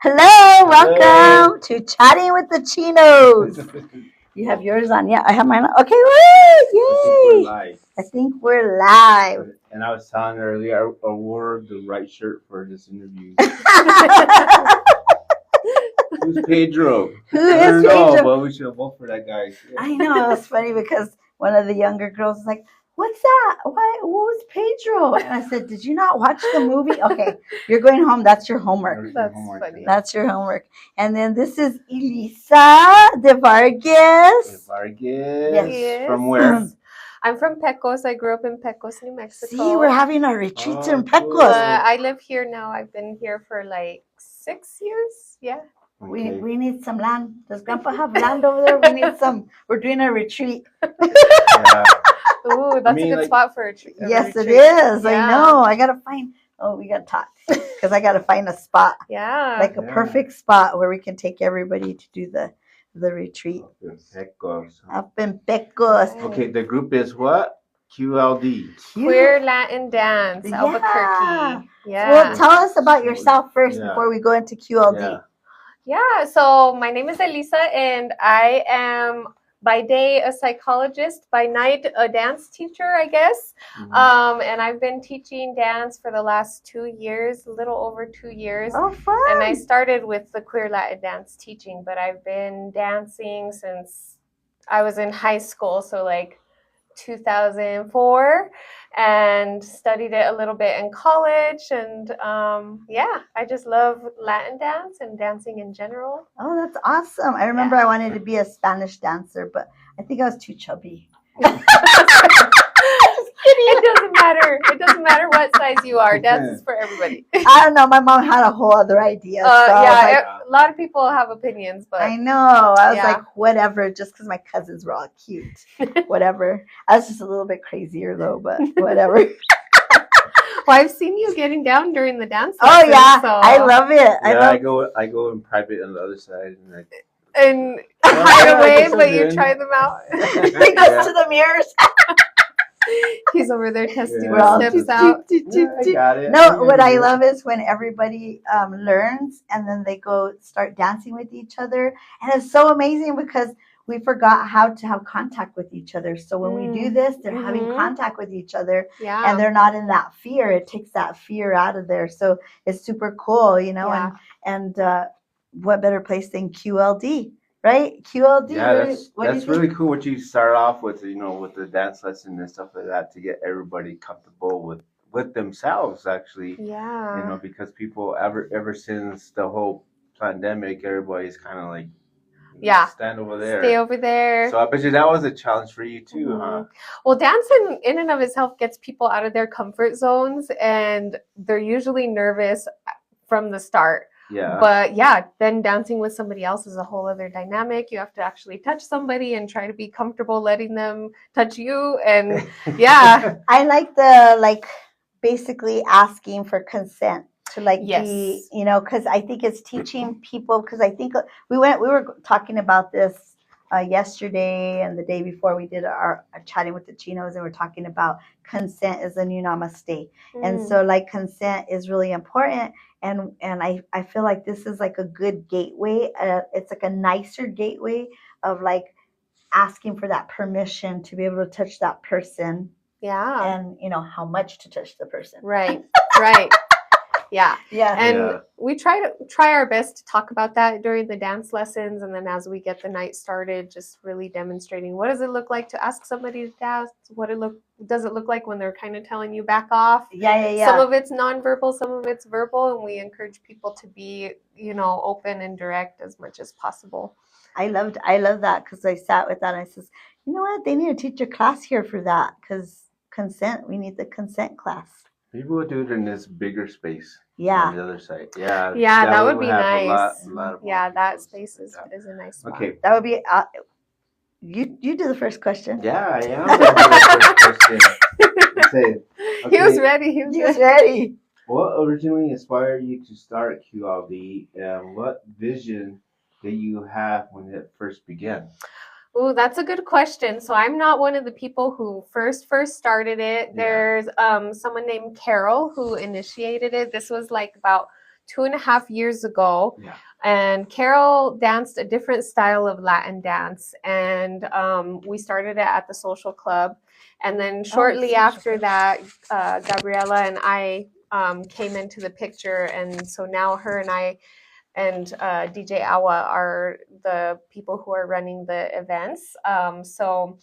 Hello, welcome to Chatting with the Chinos. You have yours on? Yeah, I have mine on. Okay, woo! Yay! I think we're live. And I was telling her earlier, I wore the right shirt for this interview. Who's Pedro? Who is Pedro? But we should have voted for that guy. Yeah. I know, it's funny because one of the younger girls was like, "What's that? Why? What was Pedro?" And I said, "Did you not watch the movie? Okay, you're going home. That's your homework. That's funny. That's your homework." And then this is Alisa de Vargas. Yes. From where? I'm from Pecos. I grew up in Pecos, New Mexico. See, we're having our retreats in Pecos. Cool. I live here now. I've been here for like 6 years. Yeah. Okay. We need some land. Does Grandpa have land over there? We need some. We're doing a retreat. Yeah. Ooh, that's a good spot for a retreat. Yes, it is. Yeah. I know. I gotta find. Oh, we gotta talk because I gotta find a spot. Yeah. Like a perfect spot where we can take everybody to do the retreat. Up in Pecos. Okay, the group is what? QLD. Queer Latin Dance, Albuquerque. Yeah. Well, tell us about yourself first before we go into QLD. Yeah, so my name is Alisa, and I am by day a psychologist, by night a dance teacher, I guess. Mm-hmm. And I've been teaching dance for the last 2 years, a little over 2 years. Oh, fun! And I started with the Queer Latin Dance teaching, but I've been dancing since I was in high school, so like 2004, and studied it a little bit in college, and I just love Latin dance and dancing in general. Oh, that's awesome. I remember I wanted to be a Spanish dancer, but I think I was too chubby. It doesn't matter. It doesn't matter what size you are. Dance is for everybody. I don't know. My mom had a whole other idea. A lot of people have opinions, but I know. I was like, whatever, just because my cousins were all cute. Whatever. I was just a little bit crazier though, but whatever. Well, I've seen you getting down during the dance. Oh yeah, so. I love it. I go in private on the other side and hide away, but you try them out. He goes to the mirrors. He's over there testing the steps out. I got it. No, what I love is when everybody learns and then they go start dancing with each other. And it's so amazing because we forgot how to have contact with each other. So when we do this, they're having contact with each other and they're not in that fear. It takes that fear out of there. So it's super cool, you know, and what better place than QLD? Right? QLD. Yeah, that's really cool what you start off with, you know, with the dance lesson and stuff like that to get everybody comfortable with themselves, actually. Yeah. You know, because people ever since the whole pandemic, everybody's kind of like, stand over there. Stay over there. So I bet you that was a challenge for you too, huh? Well, dancing in and of itself gets people out of their comfort zones, and they're usually nervous from the start. Yeah. But then dancing with somebody else is a whole other dynamic. You have to actually touch somebody and try to be comfortable letting them touch you. And I like the basically asking for consent to be, you know, because I think it's teaching people, because I think we were talking about this yesterday and the day before we did our Chatting with the Chinos, and we're talking about consent is the new namaste. And so consent is really important. And I feel like this is like a good gateway. It's like a nicer gateway of asking for that permission to be able to touch that person. Yeah. And, you know, how much to touch the person. Right. Yeah. And we try our best to talk about that during the dance lessons, and then as we get the night started, just really demonstrating what does it look like to ask somebody to dance, does it look like when they're kind of telling you back off. Some of it's nonverbal, some of it's verbal, and we encourage people to be, you know, open and direct as much as possible. I love that, because I sat with that and I says, you know what, they need to teach a class here for that, because consent, we need the consent class. Maybe we'll do it in this bigger space. Yeah. On the other side. Yeah. Yeah, that would be nice. A lot of that space is a nice spot. Okay. That would be. You do the first question. Yeah, I am. The first question. He was ready. He was ready. What originally inspired you to start QLD, and what vision did you have when it first began? Oh, that's a good question. So I'm not one of the people who first started it. There's someone named Carol who initiated it. This was like about 2.5 years ago. Yeah. And Carol danced a different style of Latin dance, and we started it at the social club. And then shortly after that, Gabriela and I came into the picture, and so now her and I and DJ Awa are the people who are running the events. So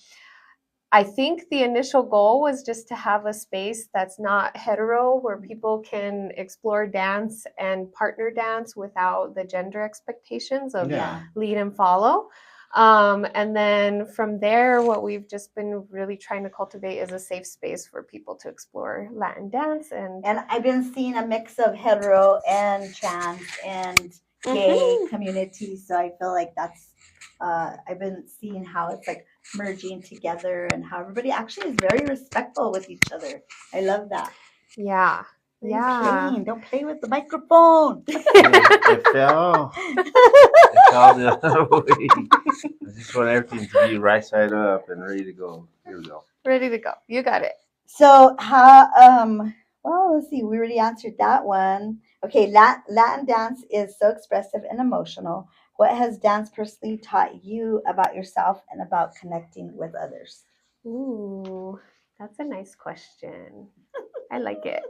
I think the initial goal was just to have a space that's not hetero, where people can explore dance and partner dance without the gender expectations of lead and follow. And then from there, what we've just been really trying to cultivate is a safe space for people to explore Latin dance. And I've been seeing a mix of hetero and trans and gay communities. So I feel like that's, I've been seeing how it's like merging together and how everybody actually is very respectful with each other. I love that. Yeah. Clean. Don't play with the microphone. It fell. It fell the other way. I just want everything to be right side up and ready to go. Here we go. Ready to go. You got it. So how well, let's see, we already answered that one. Okay, Latin dance is so expressive and emotional. What has dance personally taught you about yourself and about connecting with others? Ooh, that's a nice question. I like it.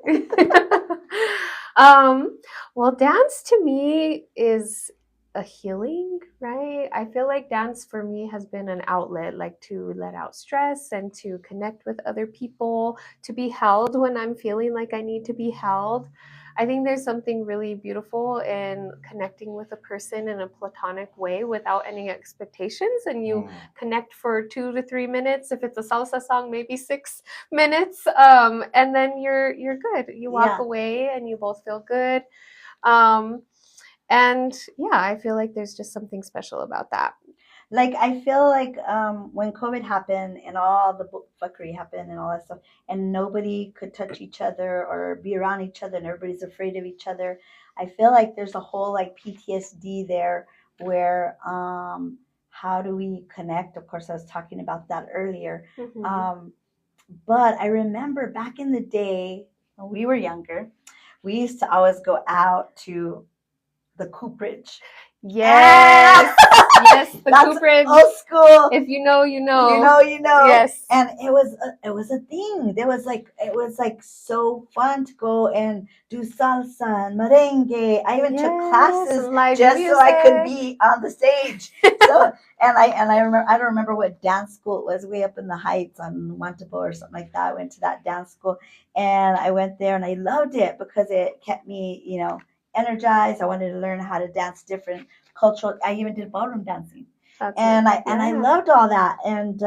Well, dance to me is a healing, right? I feel like dance for me has been an outlet, like to let out stress and to connect with other people, to be held when I'm feeling like I need to be held. I think there's something really beautiful in connecting with a person in a platonic way without any expectations, and you connect for 2 to 3 minutes. If it's a salsa song, maybe 6 minutes, and then you're good. You walk away and you both feel good. And yeah, I feel like there's just something special about that. Like, I feel like when COVID happened and all the fuckery happened and all that stuff, and nobody could touch each other or be around each other, and everybody's afraid of each other, I feel like there's a whole like PTSD there where how do we connect? Of course, I was talking about that earlier. But I remember back in the day when we were younger, we used to always go out to the cooperage. Yes. Yes, the cooperage. Old school. If you know, you know. You know. Yes. And it was a thing. It was like so fun to go and do salsa and merengue. I even took classes just so I could be on the stage. So and I remember, I don't remember what dance school it was, way up in the Heights on Montepo or something like that. I went to that dance school and I went there and I loved it because it kept me, energized. I wanted to learn how to dance different cultural. I even did ballroom dancing. I loved all that, and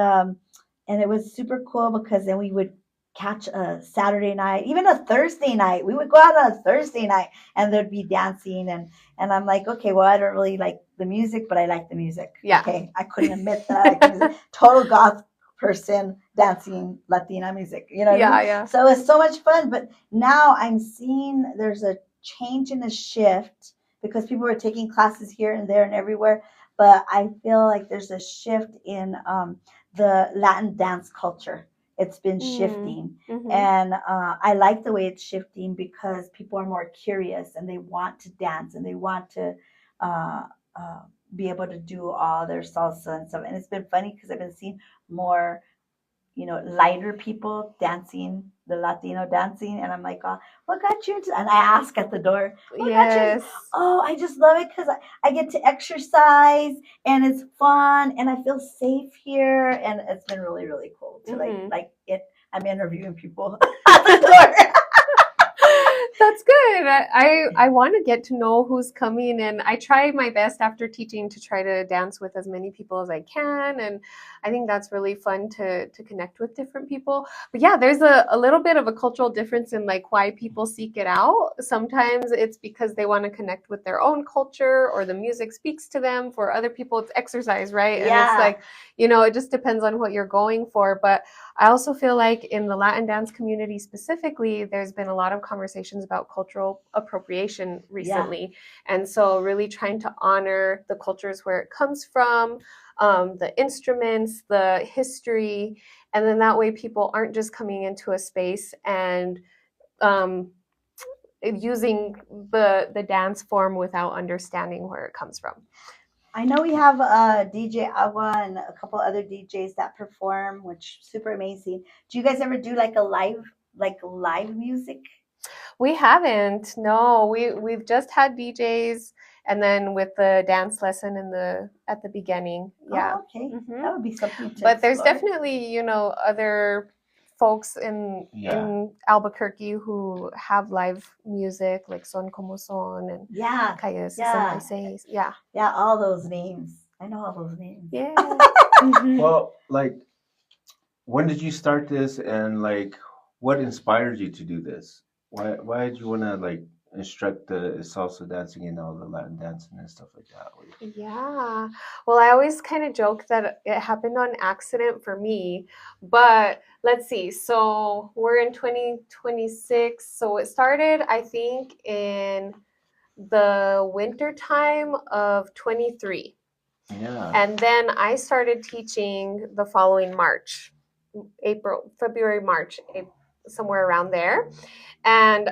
it was super cool because then we would catch a Saturday night, even a Thursday night. We would go out on a Thursday night and there'd be dancing, and I'm like, okay, well, I don't really like the music, but I like the music. Yeah. Okay, I couldn't admit that I like the music. Total goth person dancing Latina music, you know what I mean? Yeah. So it was so much fun, but now I'm seeing there's a change and a shift because people are taking classes here and there and everywhere. But I feel like there's a shift in the Latin dance culture. It's been shifting. And I like the way it's shifting because people are more curious and they want to dance and they want to be able to do all their salsa and stuff. And it's been funny because I've been seeing more lighter people dancing, the Latino dancing, and I'm like, oh, what got you into? And I ask at the door, what got you? Oh, I just love it because I get to exercise and it's fun and I feel safe here, and it's been really, really cool to like it. I'm interviewing people at the door. That's good. I want to get to know who's coming, and I try my best after teaching to try to dance with as many people as I can, and I think that's really fun to connect with different people. But yeah, there's a little bit of a cultural difference in like why people seek it out. Sometimes it's because they want to connect with their own culture or the music speaks to them. For other people, it's exercise, right? And it's like, it just depends on what you're going for. But I also feel like in the Latin dance community specifically, there's been a lot of conversations about cultural appropriation recently. And so really trying to honor the cultures where it comes from, the instruments, the history, and then that way people aren't just coming into a space and using the dance form without understanding where it comes from. I know we have DJ Agua and a couple other DJs that perform, which is super amazing. Do you guys ever do like live music? We haven't. No, we've just had DJs, and then with the dance lesson at the beginning. Yeah. Oh, okay. Mm-hmm. That would be something to But explore. there's definitely, other folks in Albuquerque who have live music, like Son Como Son and Calle 66. Yeah. Yeah, all those names. I know all those names. Yeah. Well, like, when did you start this, and like, what inspired you to do this? Why did you want to like instruct the salsa dancing and all the Latin dancing and stuff like that? Yeah. Well, I always kind of joke that it happened on accident for me, but let's see. So we're in 2026. So it started, I think, in the winter time of 23. Yeah. And then I started teaching the following March, February, March, somewhere around there. And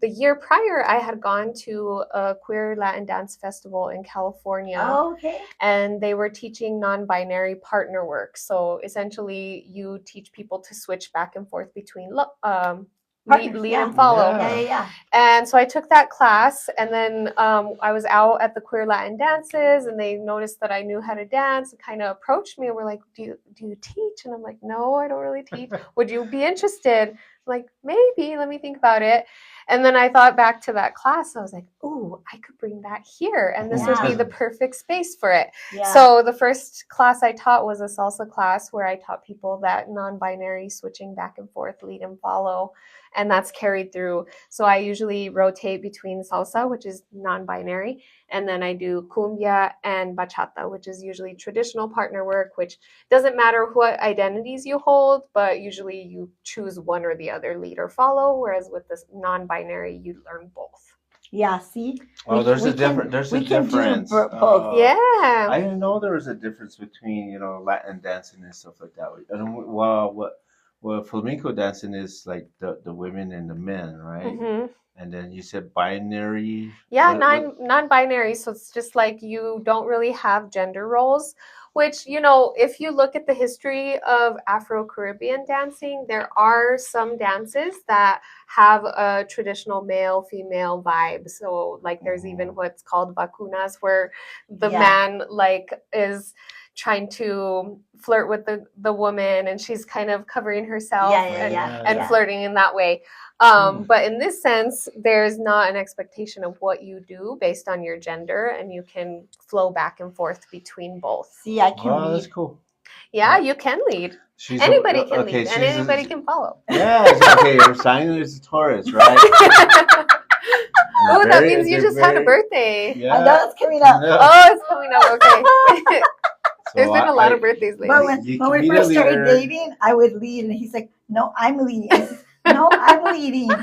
the year prior, I had gone to a queer Latin dance festival in California. Oh, okay. And they were teaching non-binary partner work. So essentially, you teach people to switch back and forth between lead and follow. Yeah. And so I took that class, and then I was out at the queer Latin dances, and they noticed that I knew how to dance and kind of approached me and were like, do you teach? And I'm like, no, I don't really teach. Would you be interested? I'm like, maybe, let me think about it. And then I thought back to that class. I was like, ooh, I could bring that here, and this would be the perfect space for it. Yeah. So the first class I taught was a salsa class where I taught people that non-binary switching back and forth, lead and follow. And that's carried through. So I usually rotate between salsa, which is non-binary, and then I do cumbia and bachata, which is usually traditional partner work, which doesn't matter what identities you hold, but usually you choose one or the other, lead or follow, whereas with this non-binary, you learn both. Yeah, see? Oh, there's a difference. Yeah. I didn't know there was a difference between, Latin dancing and stuff like that. And well, flamenco dancing is like the women and the men, right? Mm-hmm. And then you said binary. Yeah, non-binary. So it's just like you don't really have gender roles, which, if you look at the history of Afro-Caribbean dancing, there are some dances that have a traditional male-female vibe. So like there's even what's called vacunas, where the man is trying to flirt with the woman, and she's kind of covering herself and flirting in that way. But in this sense, there's not an expectation of what you do based on your gender, and you can flow back and forth between both. See, I can lead. That's cool. Yeah, you can lead. Anybody can lead, and anybody can follow. Yeah, okay, your sign is Taurus, right? Oh, that means you just had a birthday. Yeah. I know it's coming up. Oh, it's coming up, okay. There's been a lot of birthdays lately. But when we first started dating, I would lead, and he's like, no, I'm leading. I said, no, I'm leading. And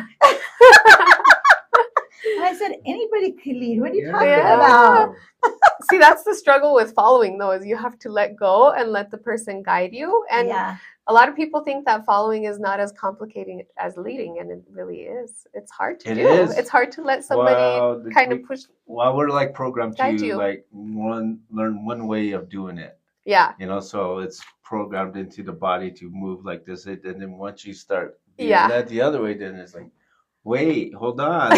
I said, anybody can lead. What are you talking about? See, that's the struggle with following, though, is you have to let go and let the person guide you. And a lot of people think that following is not as complicated as leading, and it really is. It's hard to do. It's hard to let somebody kind of push. Well, we're like programmed to like learn one way of doing it. Yeah. So it's programmed into the body to move like this, and then once you start doing that the other way, then it's like, wait, hold on.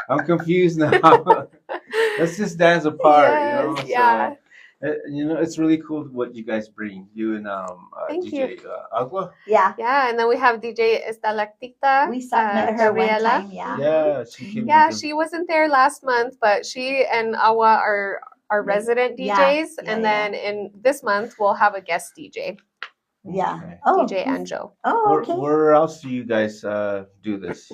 I'm confused now. Let's just dance apart, Yeah. So, it's really cool what you guys bring. You and DJ Agua. Yeah. Yeah, and then we have DJ Estalactita. We met her one time, Yeah, she came. Yeah, she wasn't there last month, but she and Agua are our resident DJs, and then in this month we'll have a guest DJ. Yeah. Okay. DJ Anjo. Oh, okay. Where else do you guys do this?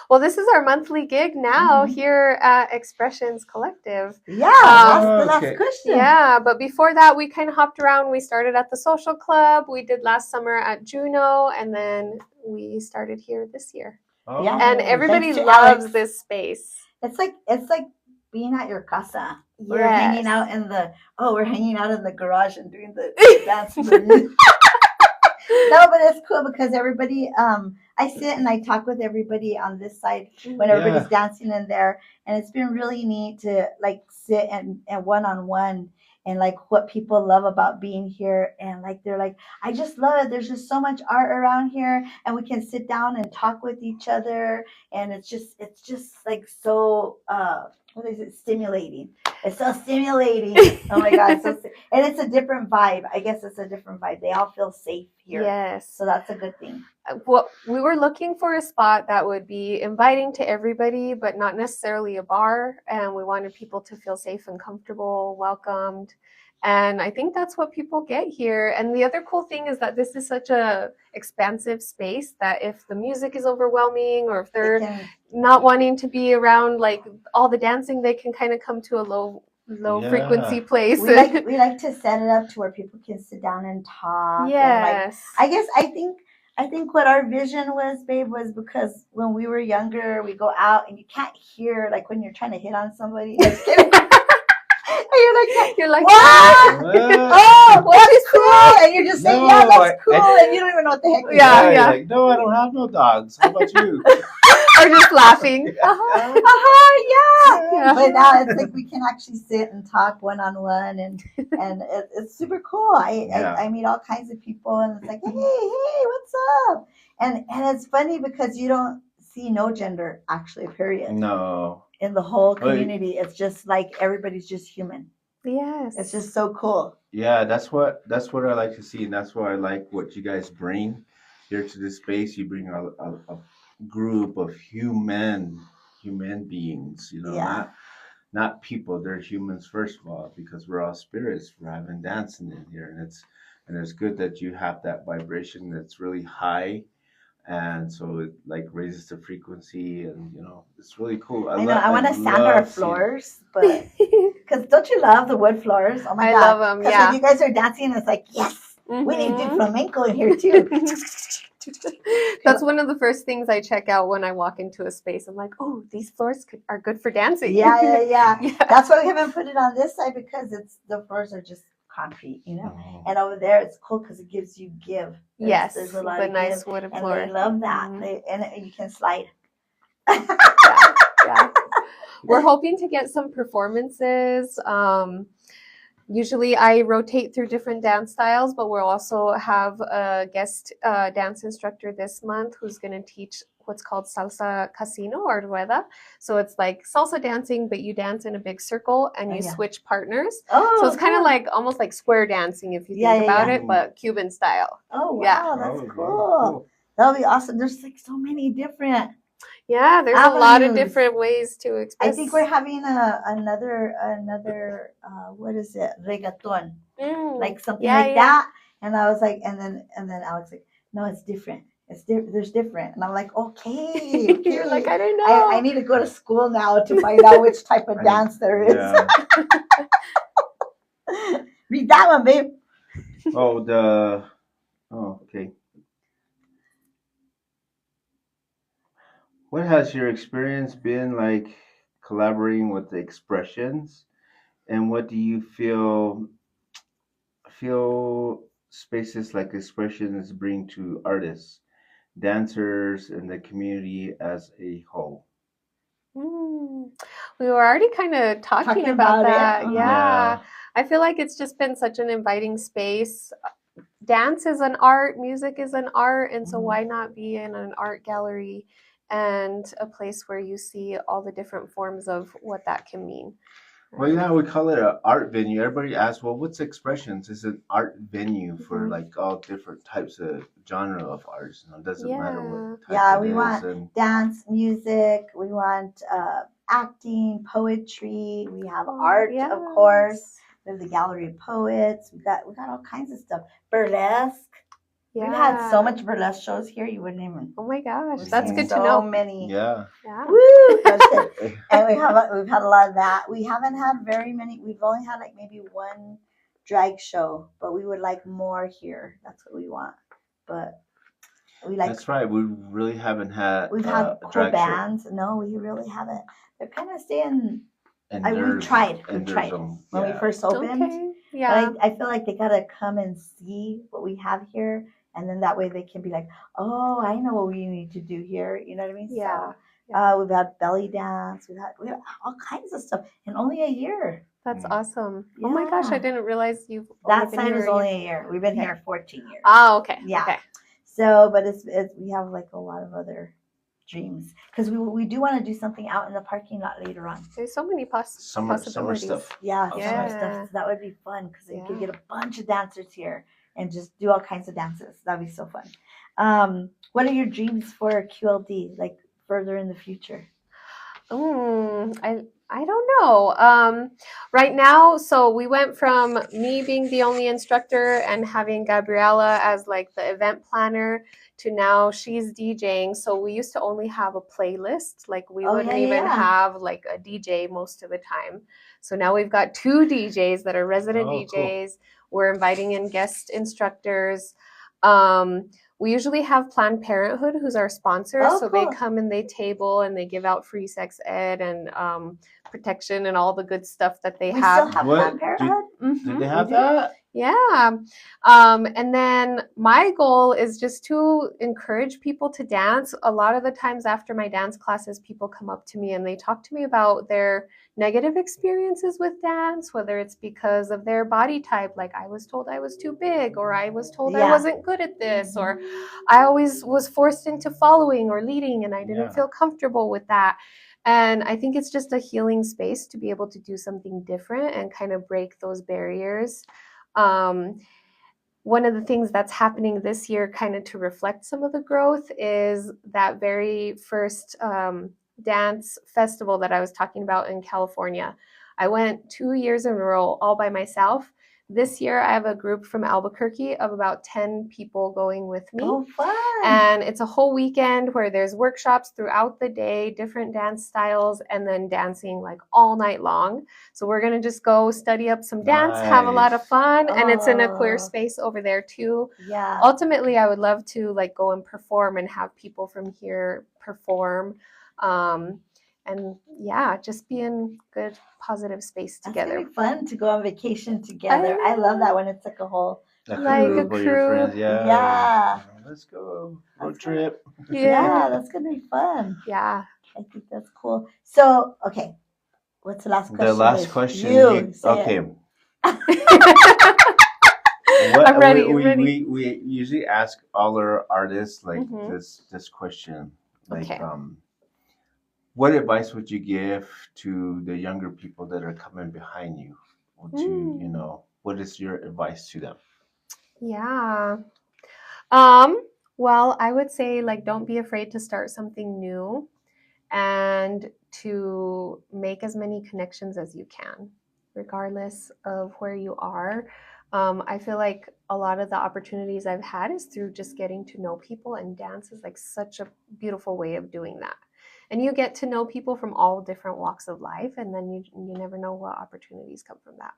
Well, this is our monthly gig now here at Expressions Collective. Yeah, that's the last question. Yeah, but before that, we kind of hopped around. We started at the Social Club. We did last summer at Juno, and then we started here this year. Oh. Yeah, and everybody loves this space. It's like being at your casa. We're hanging out in the garage and doing the dance. No, but it's cool because everybody, I sit and I talk with everybody on this side when everybody's dancing in there. And it's been really neat to like sit and one-on-one and like what people love about being here. And like, they're like, I just love it. There's just so much art around here and we can sit down and talk with each other. And it's just like so, what is it? Stimulating. It's so stimulating. Oh my God. And it's a different vibe. I guess it's a different vibe. They all feel safe here. Yes. So that's a good thing. Well, we were looking for a spot that would be inviting to everybody, but not necessarily a bar. And we wanted people to feel safe and comfortable, welcomed. And I think that's what people get here. And the other cool thing is that this is such a expansive space that if the music is overwhelming or if they're not wanting to be around like all the dancing, they can kind of come to a low frequency place. We like to set it up to where people can sit down and talk. Yes. And like, I think what our vision was, babe, was because when we were younger, we go out and you can't hear like when you're trying to hit on somebody. You're like, what? Oh, what is cool? And you're just saying, yeah, that's cool. And you don't even know what the heck you're doing. Yeah. Like, no, I don't have no dogs. How about you? Or just laughing. Yeah. But now it's like we can actually sit and talk one-on-one and it's super cool. I meet all kinds of people and it's like, hey, what's up? And it's funny because you don't see no gender actually, period. No. In the whole community, it's just like everybody's just human. Yes, it's just so cool. Yeah, that's what I like to see, and that's why I like what you guys bring here to this space. You bring a group of human beings, you know, not people. They're humans first of all, because we're all spirits. We're having dancing in here, and it's good that you have that vibration that's really high. And so it like raises the frequency, and you know it's really cool. I want to sand our floors, but because don't you love the wood floors? Oh my God, I love them. Because when you guys are dancing, it's like yes, we need to do flamenco in here too. That's one of the first things I check out when I walk into a space. I'm like, oh, these floors are good for dancing. Yeah. That's why we haven't put it on this side because the floors are just concrete, you know. And over there it's cool because it gives you give. There's a lot the of nice give, wooden and floor. I love that. And you can slide. Yeah. We're hoping to get some performances. Usually I rotate through different dance styles, but we'll also have a guest dance instructor this month who's going to teach what's called salsa casino or rueda. So it's like salsa dancing, but you dance in a big circle and you switch partners. So it's kind of like almost like square dancing if you think about it, but Cuban style. Oh, wow. That's cool. That'll be awesome. There's like so many different there's a lot of different ways to express. I think we're having another what is it? Reggaeton. Like something like that. And I was like, and then Alex like, no, it's different. There's different. And I'm like, okay. You're like, I don't know. I need to go to school now to find out which type of dance there is. Yeah. Read that one, babe. Okay. What has your experience been like collaborating with the Expressions, and what do you feel spaces like Expressions bring to artists, dancers, and the community as a whole? We were already kind of talking about that. Yeah. I feel like it's just been such an inviting space. Dance is an art, music is an art, and so why not be in an art gallery and a place where you see all the different forms of what that can mean. Well, yeah, we call it an art venue. Everybody asks, well, what's Expressions? It's an art venue for like all different types of genre of arts. You know, it doesn't matter what type we want dance, music. We want acting, poetry. We have art, of course. We have the gallery of poets. We got all kinds of stuff. Burlesque. We've had so much burlesque shows here, you wouldn't even. Oh my gosh, that's good to know. So many. Yeah. Woo! That's it. And we've had a lot of that. We haven't had very many. We've only had like maybe one drag show, but we would like more here. That's what we want. But we like. That's right. We really haven't had. We've had cool bands. Show. No, we really haven't. They're kind of staying. We've tried. When we first opened. Okay. Yeah. But I feel like they gotta come and see what we have here. And then that way they can be like, oh, I know what we need to do here. You know what I mean? Yeah. So we've had belly dance. We have all kinds of stuff in only a year. That's awesome. Yeah. Oh my gosh, I didn't realize you've that side is only a year. We've been here 14 years. Oh, okay. Yeah. Okay. So, but it's we have like a lot of other dreams because we do want to do something out in the parking lot later on. There's so many possibilities. Summer stuff. Yeah, summer stuff. So that would be fun because you could get a bunch of dancers here and just do all kinds of dances. That'd be so fun. What are your dreams for QLD, like further in the future? I don't know. Right now, so we went from me being the only instructor and having Gabriella as like the event planner to now she's DJing. So we used to only have a playlist. Like we wouldn't even have like a DJ most of the time. So now we've got 2 DJs that are resident DJs. Cool. We're inviting in guest instructors. We usually have Planned Parenthood, who's our sponsor. So cool. They come and they table and they give out free sex ed and protection and all the good stuff that they have. We still have Planned Parenthood? Do they have that? Yeah. And then my goal is just to encourage people to dance. A lot of the times after my dance classes, people come up to me and they talk to me about their negative experiences with dance, whether it's because of their body type, like I was told I was too big, or I was told I wasn't good at this, or I always was forced into following or leading and I didn't feel comfortable with that. And I think it's just a healing space to be able to do something different and kind of break those barriers. One of the things that's happening this year, kind of to reflect some of the growth, is that very first dance festival that I was talking about in California. I went 2 years in a row all by myself. This year, I have a group from Albuquerque of about 10 people going with me. Oh, fun. And it's a whole weekend where there's workshops throughout the day, different dance styles, and then dancing like all night long. So we're going to just go study up some dance, have a lot of fun. And it's in a queer space over there too. Yeah. Ultimately, I would love to like go and perform and have people from here perform. And just be in good, positive space together. It's fun to go on vacation together. I love that when it's like a whole like a crew. Your friends. Yeah. Let's go road trip. Yeah, that's gonna be fun. Yeah, I think that's cool. So, okay, what's the last question? The last question. Okay. I'm ready. We usually ask all our artists like this question. Like, what advice would you give to the younger people that are coming behind you? What is your advice to them? Yeah. Well, I would say like don't be afraid to start something new and to make as many connections as you can, regardless of where you are. I feel like a lot of the opportunities I've had is through just getting to know people, and dance is like such a beautiful way of doing that. And you get to know people from all different walks of life, and then you never know what opportunities come from that.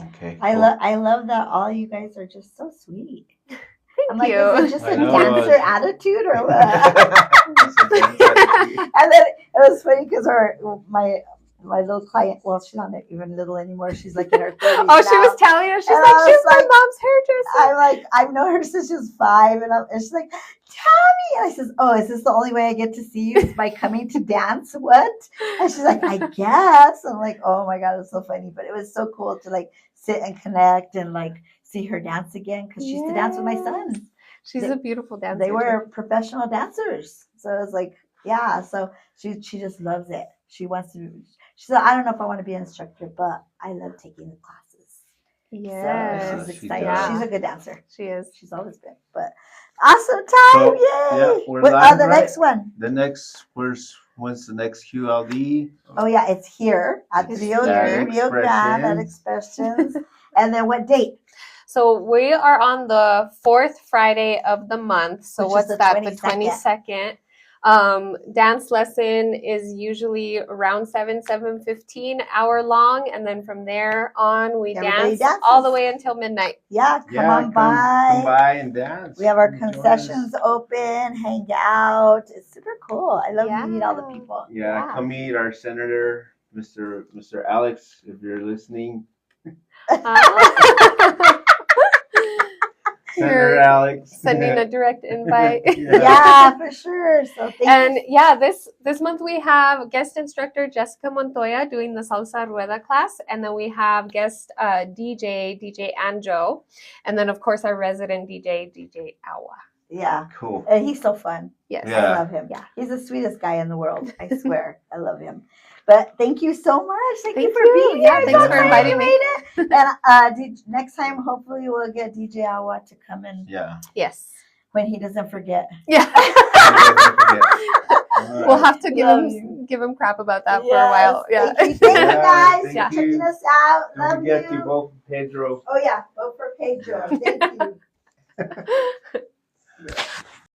Okay. Cool. I love that all you guys are just so sweet. Thank you. Is it just a dancer attitude or what? And then it was funny because my little client, well, she's not even little anymore. She's like in her 30s now. She was telling us, she's my mom's hairdresser. I'm like, I've known her since she was 5, and she's like, Tammy. And I says, oh, is this the only way I get to see you is by coming to dance? What? And she's like, I guess. I'm like, oh my God, it's so funny. But it was so cool to like sit and connect and like see her dance again because she used to dance with my sons. She's a beautiful dancer. They were professional dancers. So it was like, yeah. So she just loves it. She wants to. She said, I don't know if I want to be an instructor, but I love taking the classes. Yeah. So she's excited. Yeah. She's a good dancer. She is. She's always been. But awesome time. Yay. Yeah, we're live, the next one? When's the next QLD? Oh, yeah. It's here at 303 Rio Grande at Expressions. And then what date? So we are on the 4th Friday of the month. So what's that? The 22nd. Dance lesson is usually around 7:15 hour long, and then from there on we dance all the way until midnight. Yeah, come on by. Come by and dance. We have our concessions open, hang out. It's super cool. I love meeting all the people. Yeah, come meet our senator, Mr. Alex, if you're listening. You're Alex. sending a direct invite. Yeah, for sure. So thank you. Yeah, this month we have guest instructor Jessica Montoya doing the Salsa Rueda class, and then we have guest DJ Anjo, and then of course our resident DJ Awa. Yeah, cool. He's so fun. Yes, I love him. Yeah, he's the sweetest guy in the world. I swear, I love him. But thank you so much. Thank you for being here. Thanks for inviting me. And next time, hopefully, we'll get DJ Awa to come in. Yeah. Yes. When he doesn't forget. Yeah. Right. We'll have to give him crap about that for a while. Yeah. Thank you guys for Thank checking you. us out. Don't Love forget you. to vote for Pedro. Oh yeah, vote for Pedro. Thank you.